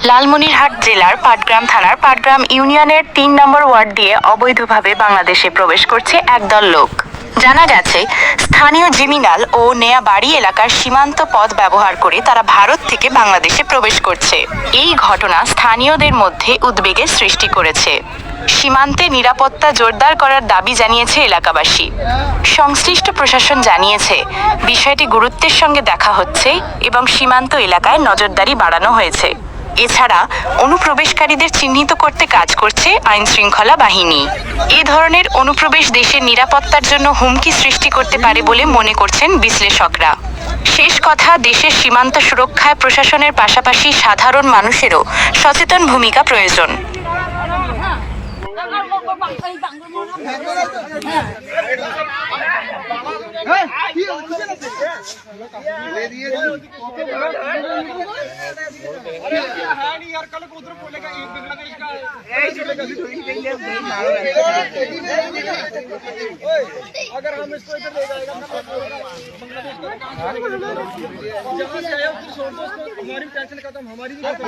লালমনিরহাট জেলার পাটগ্রাম থানার পাটগ্রাম ইউনিয়নের ৩ নম্বর ওয়ার্ড দিয়ে অবৈধভাবে বাংলাদেশে প্রবেশ করছে একদল লোক। জানা গেছে, স্থানীয় জিমিনাল ও নেয়াবাড়ি এলাকার সীমান্ত পথ ব্যবহার করে তারা ভারত থেকে বাংলাদেশে প্রবেশ করছে। এই ঘটনা স্থানীয়দের মধ্যে উদ্বেগের সৃষ্টি করেছে। সীমান্তে নিরাপত্তা জোরদার করার দাবি জানিয়েছে এলাকাবাসী। সংশ্লিষ্ট প্রশাসন জানিয়েছে, বিষয়টি গুরুত্বের সঙ্গে দেখা হচ্ছে এবং সীমান্ত এলাকায় নজরদারি বাড়ানো হয়েছে। এছাড়া অনুপ্রবেশকারীদের চিহ্নিত করতে কাজ করছে আইনশৃঙ্খলা বাহিনী। এ ধরনের অনুপ্রবেশ দেশের নিরাপত্তার জন্য হুমকি সৃষ্টি করতে পারে বলে মনে করছেন বিশ্লেষকরা। শেষ কথা, দেশের সীমান্ত সুরক্ষায় প্রশাসনের পাশাপাশি সাধারণ মানুষেরও সচেতন ভূমিকা প্রয়োজন। अगर हम इसको इधर ले जाएगा जहाँ से आया फिर छोड़ दो उसको, हमारी टेंशन खत्म, हमारी भी खत्म।